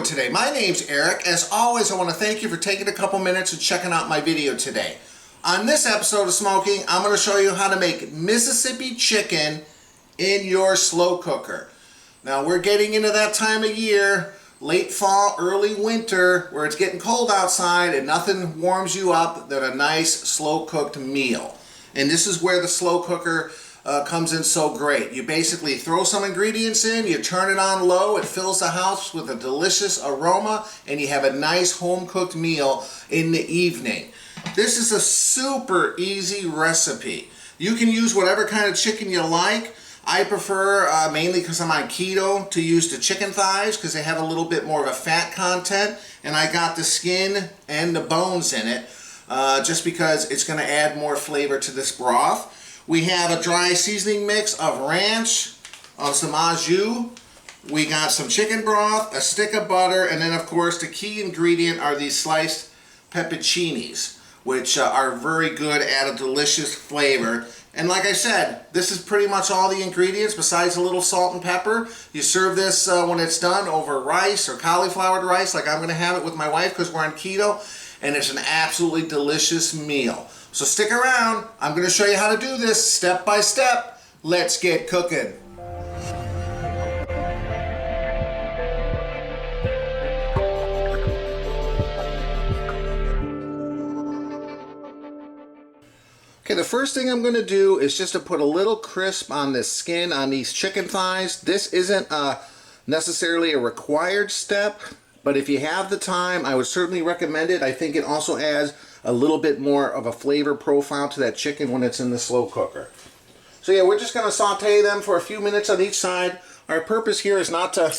doing today? My name's Eric. As always, I want to thank you for taking a couple minutes and checking out my video today. On this episode of Smo'King, I'm going to show you how to make Mississippi chicken in your slow cooker. Now we're getting into that time of year, late fall, early winter, where it's getting cold outside and nothing warms you up than a nice slow cooked meal. And this is where the slow cooker comes in so great. You basically throw some ingredients in, you turn it on low, it fills the house with a delicious aroma, and you have a nice home-cooked meal in the evening. This is a super easy recipe. You can use whatever kind of chicken you like. I prefer, mainly because I'm on keto, to use the chicken thighs because they have a little bit more of a fat content, and I got the skin and the bones in it just because it's going to add more flavor to this broth. We have a dry seasoning mix of ranch, of some Au Jus. We got some chicken broth, a stick of butter, and then of course the key ingredient are these sliced pepperoncinis, which are very good, add a delicious flavor. And like I said, this is pretty much all the ingredients besides a little salt and pepper. You serve this when it's done over rice or cauliflowered rice, like I'm going to have it with my wife because we're on keto, and it's an absolutely delicious meal. So stick around. I'm going to show you how to do this step by step. Let's get cooking. Okay, the first thing I'm going to do is just to put a little crisp on the skin on these chicken thighs. This isn't necessarily a required step, but if you have the time, I would certainly recommend it. I think it also adds a little bit more of a flavor profile to that chicken when it's in the slow cooker. So yeah, we're just going to saute them for a few minutes on each side. Our purpose here is not to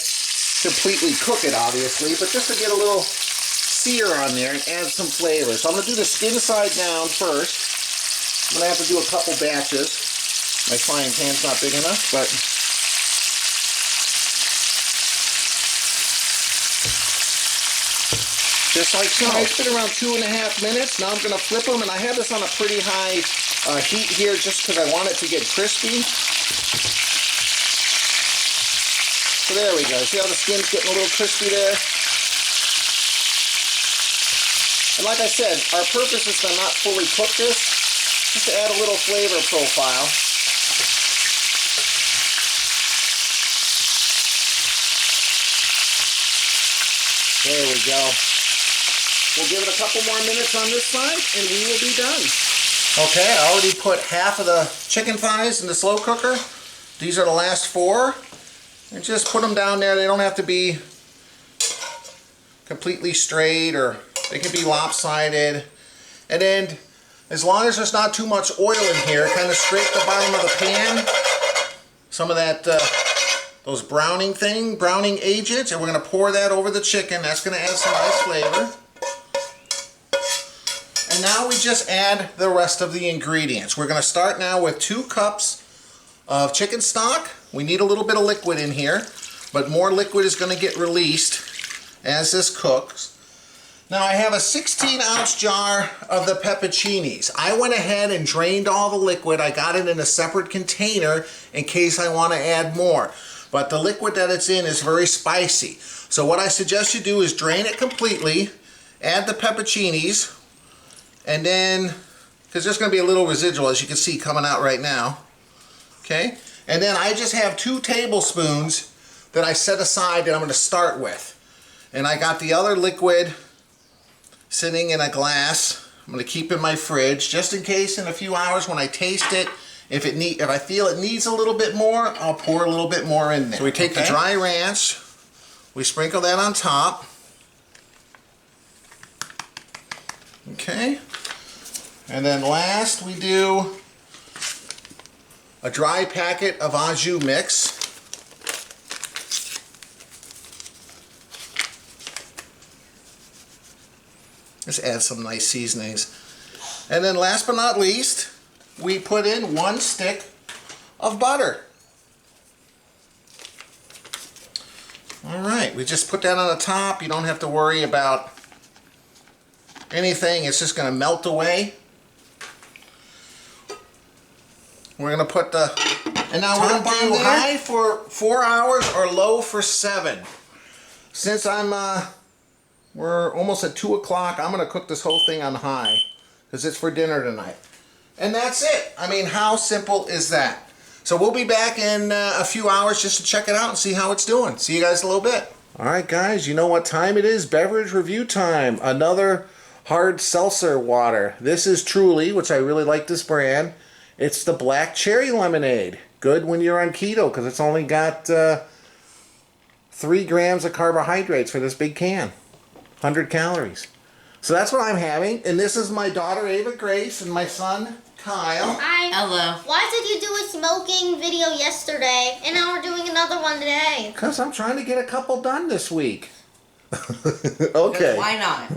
completely cook it, obviously, but just to get a little sear on there and add some flavor. So I'm going to do the skin side down first. I'm going to have to do a couple batches. My frying pan's not big enough, but just like so. It's been around 2.5 minutes. Now I'm going to flip them, and I have this on a pretty high heat here just because I want it to get crispy. So there we go. See how the skin's getting a little crispy there? And like I said, our purpose is to not fully cook this, just to add a little flavor profile. There we go. We'll give it a couple more minutes on this side and we will be done. Okay, I already put half of the chicken thighs in the slow cooker. These are the last 4. And just put them down there. They don't have to be completely straight, or they can be lopsided. And then, as long as there's not too much oil in here, kind of scrape the bottom of the pan. Some of that, those browning agents, and we're going to pour that over the chicken. That's going to add some nice flavor. And now we just add the rest of the ingredients. We're going to start now with 2 cups of chicken stock. We need a little bit of liquid in here, but more liquid is going to get released as this cooks. Now I have a 16-ounce jar of the pepperoncinis. I went ahead and drained all the liquid. I got it in a separate container in case I want to add more. But the liquid that it's in is very spicy. So what I suggest you do is drain it completely, add the pepperoncinis, and then, because there's going to be a little residual, as you can see, coming out right now. Okay? And then I just have 2 tablespoons that I set aside that I'm going to start with. And I got the other liquid sitting in a glass. I'm going to keep in my fridge just in case in a few hours when I taste it, if I feel it needs a little bit more, I'll pour a little bit more in there. So we take the dry ranch, we sprinkle that on top. Okay. And then last we do a dry packet of Au Jus mix. Just add some nice seasonings. And then last but not least, we put in 1 stick of butter. Alright, we just put that on the top. You don't have to worry about anything. It's just going to melt away. We're going to put the... And now we're going to do high for 4 hours or low for 7. since we're almost at 2 o'clock, I'm gonna cook this whole thing on high because it's for dinner tonight. And that's it. I mean, how simple is that? So we'll be back in a few hours just to check it out and see how it's doing. See you guys in a little bit. All right, guys, you know what time it is? Beverage review time. Another hard seltzer water. This is Truly, which I really like this brand. It's the black cherry lemonade. Good when you're on keto because it's only got 3 grams of carbohydrates for this big can. 100 calories. So that's what I'm having. And this is my daughter, Ava Grace, and my son, Kyle. Hi. Hello. Why did you do a smoking video yesterday and now we're doing another one today? Because I'm trying to get a couple done this week. Okay. Why not?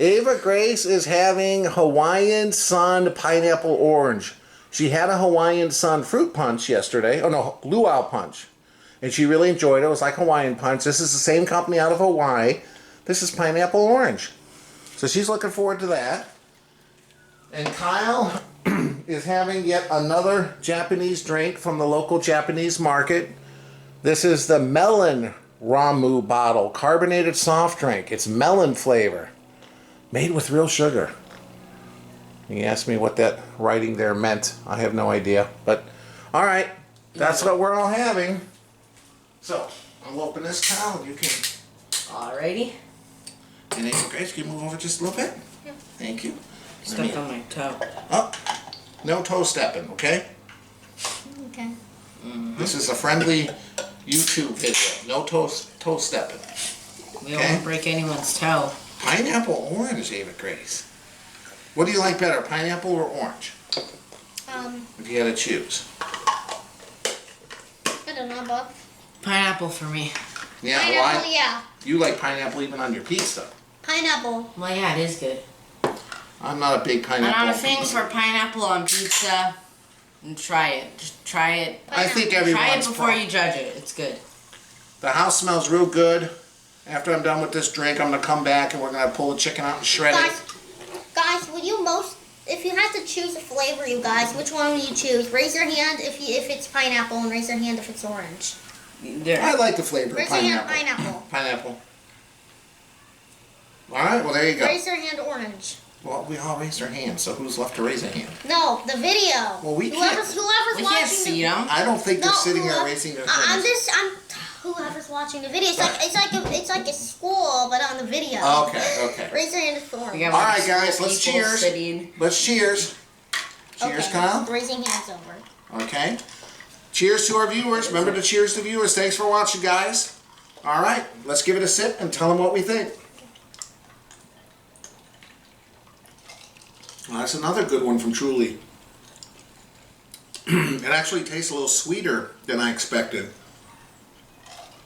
Ava Grace is having Hawaiian Sun Pineapple Orange. She had a Hawaiian Sun Fruit Punch yesterday. Oh no, Luau Punch. And she really enjoyed it. It was like Hawaiian Punch. This is the same company out of Hawaii. This is Pineapple Orange. So she's looking forward to that. And Kyle is having yet another Japanese drink from the local Japanese market. This is the Melon Ramu bottle carbonated soft drink. It's melon flavor, made with real sugar. He asked me what that writing there meant. I have no idea. But, all right, that's what we're all having. So, I'll open this, Kyle. You can... Alrighty. And Ava Grace, can you move over just a little bit? Yeah. Thank you. Stuck on my toe. Oh, no toe stepping, okay? Okay. This is a friendly YouTube video. No toe stepping. We don't want to break anyone's toe. Pineapple orange, Ava Grace. What do you like better, pineapple or orange? If you had to choose. I don't know, Bob. Pineapple for me. Yeah, Pineapple, why? yeah. You like pineapple even on your pizza. Pineapple. Well, yeah, it is good. I'm not a big pineapple. I'm not a fan for pineapple on pizza. And try it. Just try it. I think Try everyone's it before you judge it. It's good. The house smells real good. After I'm done with this drink, I'm going to come back and we're going to pull the chicken out and shred it. Guys, would you if you had to choose a flavor, you guys, which one would you choose? Raise your hand if it's pineapple and raise your hand if it's orange. I like the flavor of Raise your hand pineapple. pineapple. Pineapple. Alright, well there you go. Raise your hand orange. Well, we all raised our hands, so who's left to raise a hand? No, the video. Well, we whoever's We watching can't see them. I don't think they're sitting there raising their hands. Whoever's watching the video. It's like a school, but on the video. Okay. Raise your hand if it's orange. Alright guys, let's cheers. Let's cheers. Cheers, Okay. Kyle. Raising hands over. Okay. Cheers to our viewers. Remember to cheers to viewers. Thanks for watching, guys. Alright, let's give it a sip and tell them what we think. Well, that's another good one from Truly. It actually tastes a little sweeter than I expected.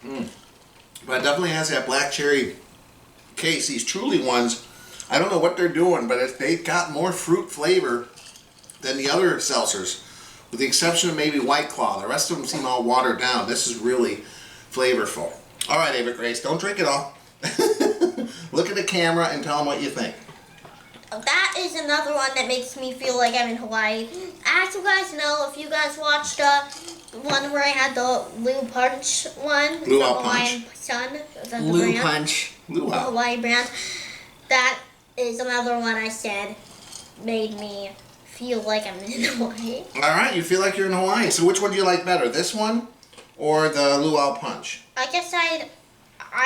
But it definitely has that black cherry case. These Truly ones, I don't know what they're doing, but they've got more fruit flavor than the other seltzers, with the exception of maybe White Claw. The rest of them seem all watered down. This is really flavorful. All right, Ava Grace, don't drink it all. Look at the camera and tell them what you think. That is another one that makes me feel like I'm in Hawaii. As you guys know, if you guys watched the one where I had the Luau Punch one, the Hawaiian Sun, is that the Luau brand? Punch. The Hawaii brand. That is another one I said made me feel like I'm in Hawaii. All right, you feel like you're in Hawaii. So which one do you like better, this one or the Luau Punch? I guess I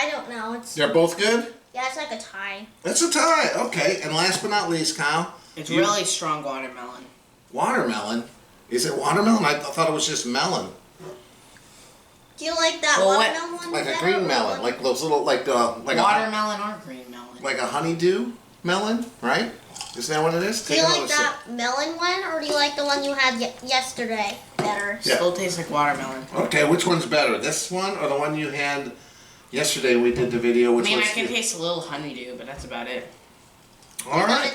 don't know. They're both good? Yeah, it's like a tie. It's a tie. Okay, and last but not least, Kyle. It's really strong watermelon. Watermelon? Is it watermelon? I thought it was just melon. Do you like that Well, watermelon one? Like a better green or melon, one? like those little, like Watermelon or green melon. like a honeydew melon, right? Isn't that what it is? Do you like that melon one, or do you like the one you had yesterday better? Yeah. Still tastes like watermelon. Okay, which one's better, this one or the one you had yesterday? We did the video. Which I one's can taste a little honeydew, but that's about it. All right.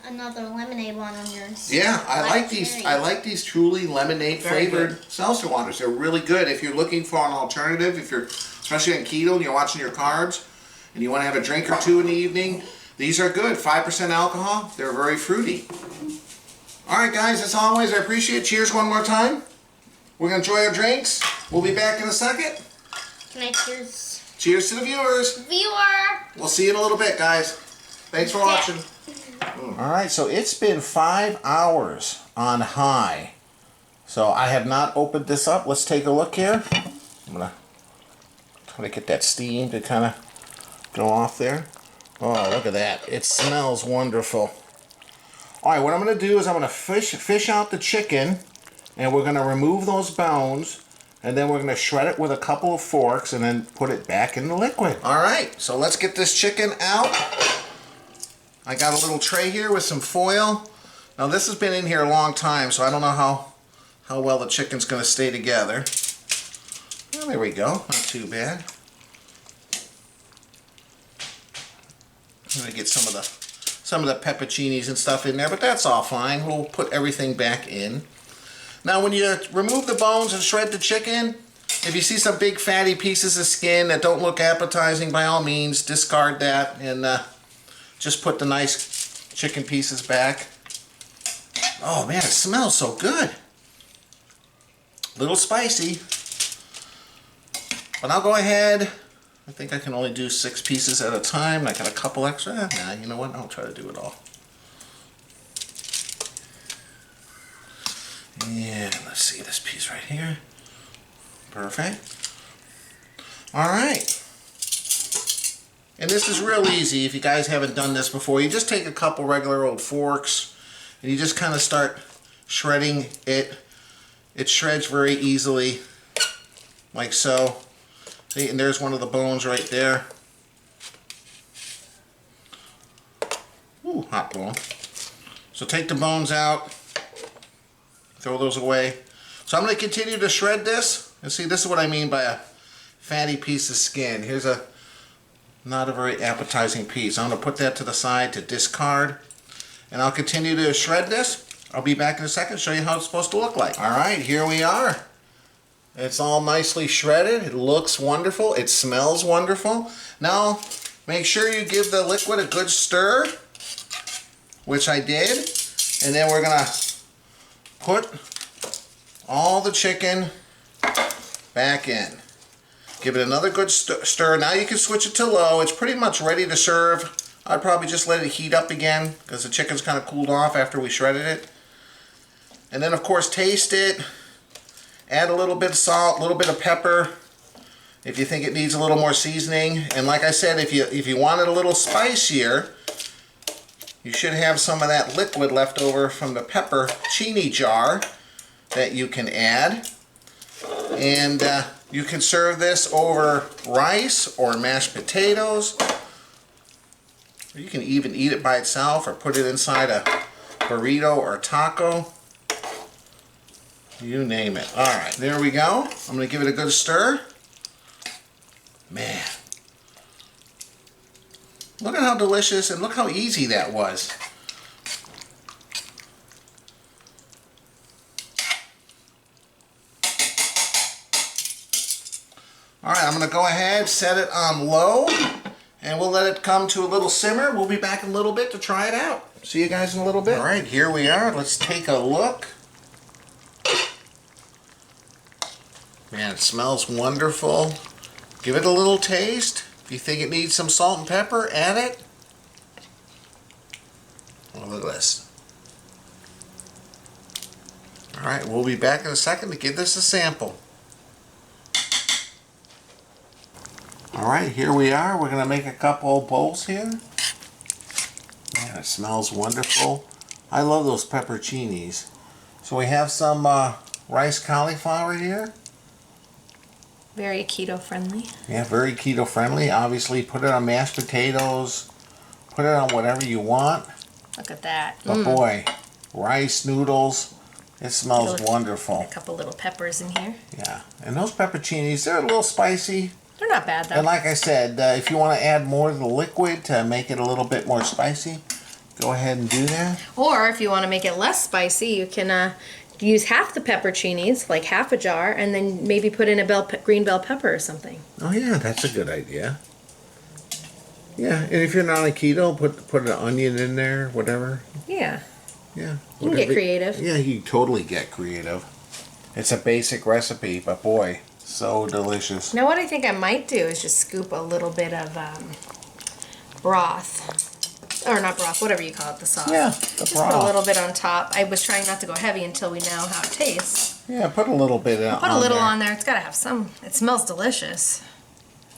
Another lemonade one on yours. Yeah, I like these. Cherry. I like these Truly lemonade Very flavored good. seltzer waters. They're really good. If you're looking for an alternative, if you're especially on keto and you're watching your carbs, and you want to have a drink or two in the evening, these are good. 5% alcohol. They're very fruity. All right, guys. As always, I appreciate it. Cheers one more time. We're gonna enjoy our drinks. We'll be back in a second. Can I cheers? Cheers to the viewers. Viewer. We'll see you in a little bit, guys. Thanks for watching. All right, so it's been 5 hours on high. So I have not opened this up. Let's take a look here. I'm gonna try to get that steam to kind of go off there. Oh, look at that. It smells wonderful. All right, what I'm gonna do is I'm gonna fish out the chicken, and we're gonna remove those bones, and then we're gonna shred it with a couple of forks and then put it back in the liquid. All right, so let's get this chicken out. I got a little tray here with some foil. Now this has been in here a long time, so I don't know how well the chicken's gonna stay together. Well, there we go, not too bad. I'm gonna get some of the pepperoncinis and stuff in there, but that's all fine. We'll put everything back in. Now when you remove the bones and shred the chicken, if you see some big fatty pieces of skin that don't look appetizing, by all means discard that and just put the nice chicken pieces back. Oh man, it smells so good. A little spicy, but I'll go ahead. I think I can only do 6 pieces at a time. I got a couple extra. Nah, you know what? I'll try to do it all. And let's see this piece right here. Perfect. All right. And this is real easy if you guys haven't done this before. You just take a couple regular old forks and you just kind of start shredding it. It shreds very easily, like so. See, and there's one of the bones right there. Ooh, hot bone. So take the bones out. Throw those away. So I'm going to continue to shred this. And see, this is what I mean by a fatty piece of skin. Here's a not a very appetizing piece. I'm going to put that to the side to discard. And I'll continue to shred this. I'll be back in a second to show you how it's supposed to look like. Alright, here we are. It's all nicely shredded. It looks wonderful. It smells wonderful. Now, make sure you give the liquid a good stir, which I did. And then we're going to put all the chicken back in. Give it another good stir. Now you can switch it to low. It's pretty much ready to serve. I'd probably just let it heat up again because the chicken's kind of cooled off after we shredded it. And then of course taste it. Add a little bit of salt, a little bit of pepper if you think it needs a little more seasoning. And like I said, if you want it a little spicier, you should have some of that liquid left over from the pepperoncini jar that you can add. And you can serve this over rice or mashed potatoes. Or you can even eat it by itself or put it inside a burrito or taco. You name it. Alright, there we go. I'm going to give it a good stir. Man. Look at how delicious and look how easy that was. Alright, I'm going to go ahead, set it on low, and we'll let it come to a little simmer. We'll be back in a little bit to try it out. See you guys in a little bit. Alright, here we are. Let's take a look. Man, it smells wonderful. Give it a little taste. If you think it needs some salt and pepper, add it. Oh, look at this. Alright, we'll be back in a second to give this a sample. Alright, here we are. We're going to make a couple of bowls here. Man, it smells wonderful. I love those pepperoncinis. So we have some rice cauliflower here. Very keto friendly. Yeah, very keto friendly. Obviously, put it on mashed potatoes. Put it on whatever you want. Look at that. But boy, rice, noodles, it smells wonderful. A couple little peppers in here. Yeah, and those pepperoncinis, they're a little spicy. They're not bad though. And like I said, if you want to add more of the liquid to make it a little bit more spicy, go ahead and do that. Or if you want to make it less spicy, you can use half the pepperoncinis, like half a jar, and then maybe put in a green bell pepper or something. Oh yeah, that's a good idea. Yeah, and if you're not on keto, put an onion in there, whatever. Yeah. Yeah. You can get creative. Yeah, you totally get creative. It's a basic recipe, but boy, So delicious. Now what I think I might do is just scoop a little bit of broth. Or not broth, whatever you call it, the sauce. Yeah, the just broth. put a little bit on top. I was trying not to go heavy until we know how it tastes. Yeah, put a little bit on Put a little there. on there. It's got to have some. It smells delicious.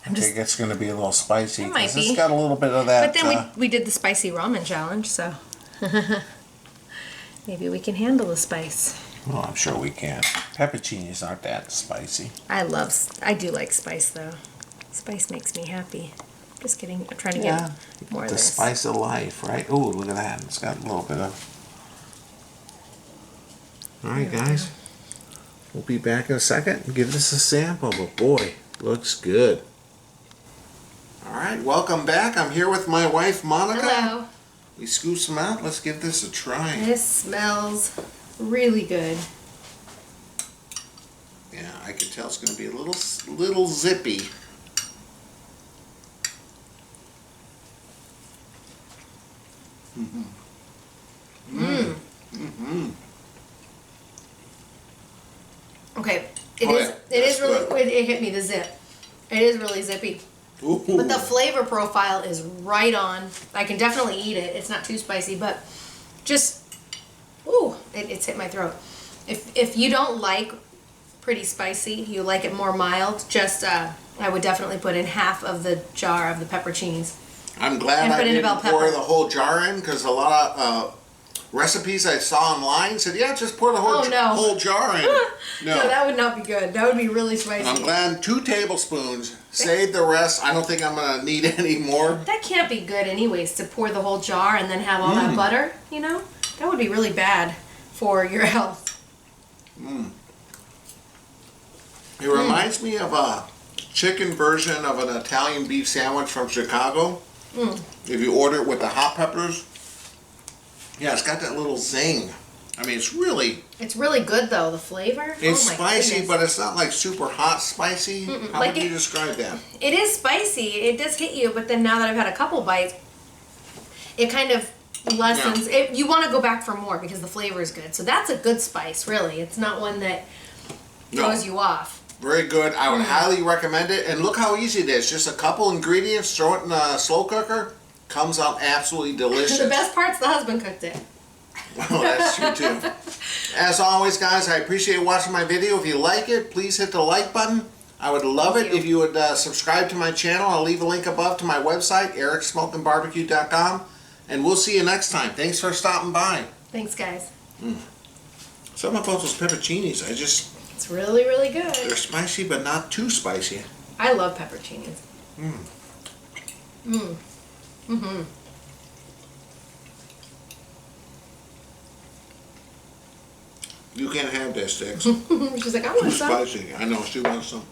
I think it's going to be a little spicy. It might 'cause be. It's got a little bit of that. But then we did the spicy ramen challenge, so maybe we can handle the spice. Well, I'm sure we can. Pepperoncinis aren't that spicy. I do like spice though. Spice makes me happy. Just kidding. I'm trying to get more of The this. spice of life, right? Oh, look at that. It's got a little bit of... Alright, guys. We'll be back in a second and give this a sample, but boy, looks good. Alright, welcome back. I'm here with my wife, Monica. Hello. We scoop some out. Let's give this a try. This smells really good. Yeah, I can tell it's going to be a little zippy. Okay, It is really, it hit me, the zip. It is really zippy. Ooh. But the flavor profile is right on. I can definitely eat it. It's not too spicy, but just, it's hit my throat. If you don't like pretty spicy, you like it more mild, just, I would definitely put in half of the jar of the pepperoncinis. I'm glad And I put in a didn't bell pour pepper. the whole jar in, because a lot of recipes I saw online said, yeah, just pour the whole, whole jar in. No, that would not be good. That would be really spicy. I'm glad 2 tablespoons. Save the rest. I don't think I'm going to need any more. That can't be good anyways, to pour the whole jar and then have all that butter, you know? That would be really bad for your health. It reminds me of a chicken version of an Italian beef sandwich from Chicago. If you order it with the hot peppers. Yeah, it's got that little zing. I mean, it's really good though, the flavor. It's Oh my spicy, goodness. but it's not like super hot spicy. How Like would you describe that? It is spicy. It does hit you, but then now that I've had a couple bites, it kind of lessens. You want to go back for more because the flavor is good. So that's a good spice, really. It's not one that throws you off. Very good. I would highly recommend it. And look how easy it is. Just a couple ingredients, throw it in a slow cooker. Comes out absolutely delicious. The best part's the husband cooked it. Well, that's true too. As always, guys, I appreciate watching my video. If you like it, please hit the like button. I would love it if you would subscribe to my channel. I'll leave a link above to my website, ericsmokingbbq.com. And we'll see you next time. Thanks for stopping by. Thanks, guys. Something about those pepperoncinis, It's really, really good. they're spicy, but not too spicy. I love pepperoncinis. You can't have that, Sticks. She's like, I want some. Spicy. I know, she wants some.